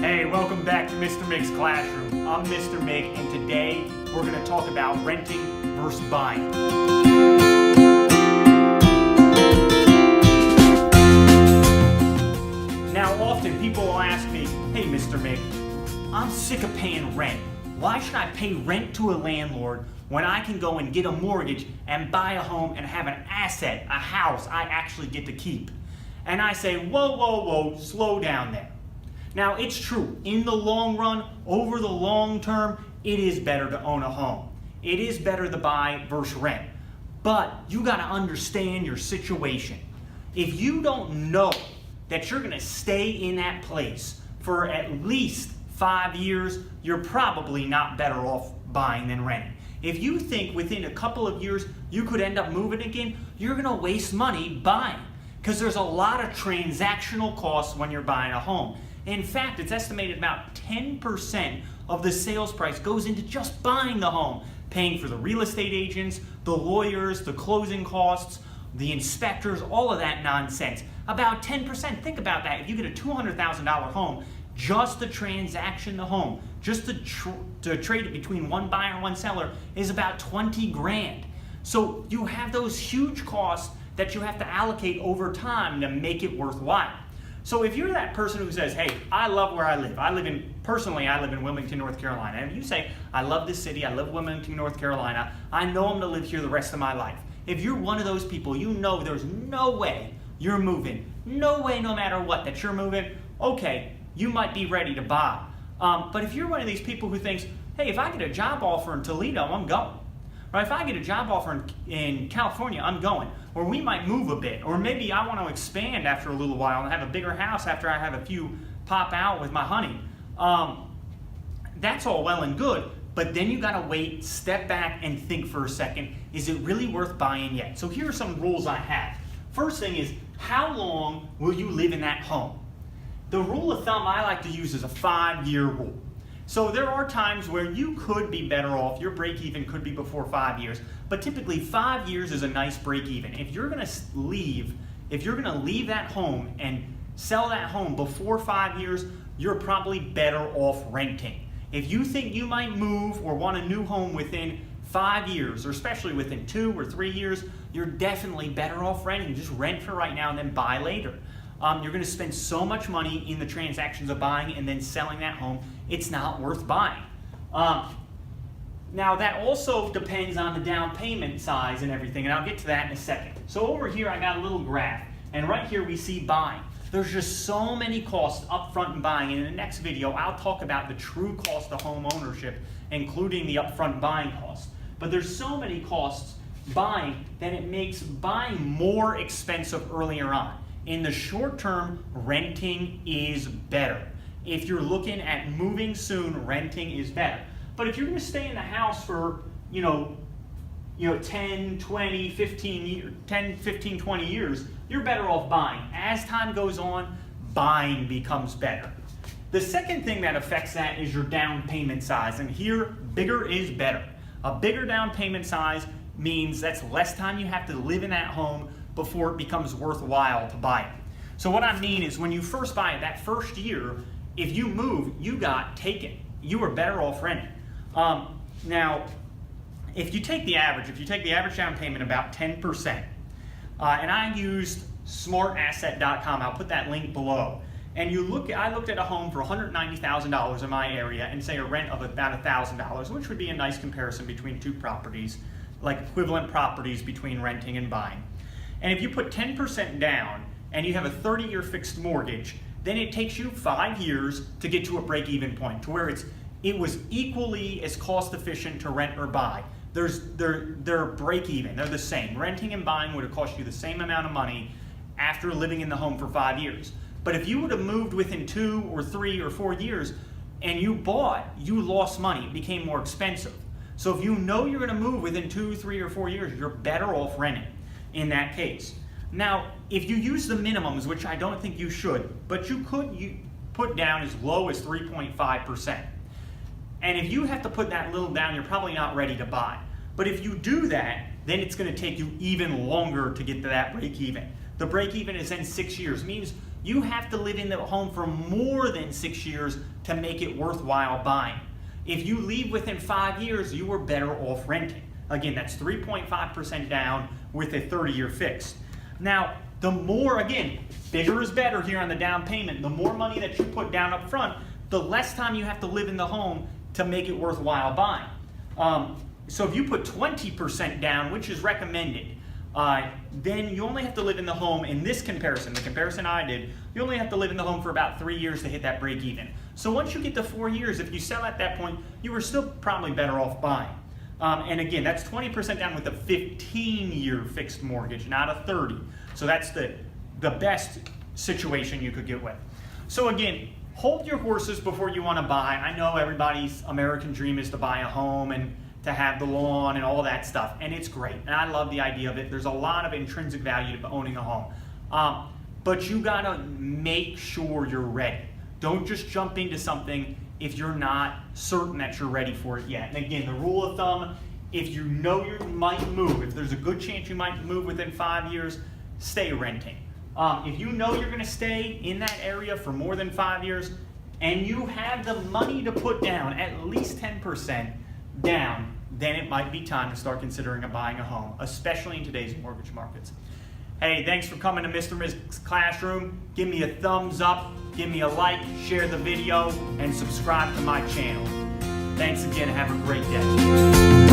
Hey, welcome back to Mr. Mick's Classroom. I'm Mr. Mick, and today we're going to talk about renting versus buying. Now, often people will ask me, hey, Mr. Mick, I'm sick of paying rent. Why should I pay rent to a landlord when I can go and get a mortgage and buy a home and have an asset, a house I actually get to keep? And I say, whoa, slow down there. Now, it's true, in the long run, over the long term, it is better to own a home. It is better to buy versus rent. But you got to understand your situation. If you don't know that you're going to stay in that place for at least 5 years, you're probably not better off buying than renting. If you think within a couple of years you could end up moving again, you're going to waste money buying, because there's a lot of transactional costs when you're buying a home. In fact, it's estimated about 10% of the sales price goes into just buying the home, paying for the real estate agents, the lawyers, the closing costs, the inspectors, all of that nonsense. About 10%. Think about that. If you get a $200,000 home, just the transaction, the home, just to trade it between one buyer and one seller is about 20 grand. So you have those huge costs that you have to allocate over time to make it worthwhile. So if you're that person who says, hey, I love where I live. Personally, I live in Wilmington, North Carolina. And if you say, I love this city, I love Wilmington, North Carolina, I know I'm gonna live here the rest of my life. If you're one of those people, you know there's no way you're moving. No way, no matter what, that you're moving. Okay, you might be ready to buy. But if you're one of these people who thinks, hey, if I get a job offer in Toledo, I'm going. Or if I get a job offer in California, I'm going. Or we might move a bit. Or maybe I want to expand after a little while and have a bigger house after I have a few pop out with my honey. That's all well and good. But then you got to wait, step back, and think for a second. Is it really worth buying yet? So here are some rules I have. First thing is, how long will you live in that home? The rule of thumb I like to use is a 5-year rule. So there are times where you could be better off, your break even could be before 5 years, but typically 5 years is a nice break even. If you're gonna leave that home and sell that home before 5 years, you're probably better off renting. If you think you might move or want a new home within 5 years, or especially within 2 or 3 years, you're definitely better off renting. Just rent for right now and then buy later. You're going to spend so much money in the transactions of buying and then selling that home, it's not worth buying. Now that also depends on the down payment size and everything, and I'll get to that in a second. So over here I got a little graph, and right here we see buying. There's just so many costs up front in buying, and in the next video I'll talk about the true cost of home ownership, including the upfront buying costs. But there's so many costs buying that it makes buying more expensive earlier on. In the short term, renting is better. If you're looking at moving soon, renting is better. But if you're going to stay in the house for, 10, 20, 15, 20 years, you're better off buying. As time goes on, buying becomes better. The second thing that affects that is your down payment size. And here, bigger is better. A bigger down payment size means that's less time you have to live in that home before it becomes worthwhile to buy it. So what I mean is when you first buy it, that first year, if you move, you got taken. You were better off renting. Now, if you take the average down payment about 10%, and I used smartasset.com, I'll put that link below, and I looked at a home for $190,000 in my area and say a rent of about $1,000, which would be a nice comparison between two properties, like equivalent properties between renting and buying. And if you put 10% down and you have a 30-year fixed mortgage, then it takes you 5 years to get to a break-even point, to where it was equally as cost efficient to rent or buy. They're break-even, they're the same. Renting and buying would have cost you the same amount of money after living in the home for 5 years. But if you would have moved within 2 or 3 or 4 years and you bought, you lost money, it became more expensive. So if you know you're gonna move within 2, 3, or 4 years, you're better off renting in that case. Now, if you use the minimums, which I don't think you should, but you put down as low as 3.5%. And if you have to put that little down, you're probably not ready to buy. But if you do that, then it's going to take you even longer to get to that break even. The break even is in 6 years. It means you have to live in the home for more than 6 years to make it worthwhile buying. If you leave within 5 years, you are better off renting. Again, that's 3.5% down with a 30-year fix. Now, the more, again, bigger is better here on the down payment. The more money that you put down up front, the less time you have to live in the home to make it worthwhile buying. So if you put 20% down, which is recommended, then you only have to live in the home, in this comparison, the comparison I did, you only have to live in the home for about 3 years to hit that break even. So once you get to 4 years, if you sell at that point, you are still probably better off buying. And again, that's 20% down with a 15-year fixed mortgage, not a 30. So that's the best situation you could get with. So again, hold your horses before you want to buy. I know everybody's American dream is to buy a home and to have the lawn and all that stuff, and it's great, and I love the idea of it. There's a lot of intrinsic value to owning a home, but you gotta make sure you're ready. Don't just jump into something if you're not certain that you're ready for it yet. And again, the rule of thumb, if you know you might move, if there's a good chance you might move within 5 years, stay renting. If you know you're gonna stay in that area for more than 5 years, and you have the money to put down at least 10% down, then it might be time to start considering buying a home, especially in today's mortgage markets. Hey, thanks for coming to Mr. Mick's Classroom. Give me a thumbs up, give me a like, share the video, and subscribe to my channel. Thanks again, have a great day.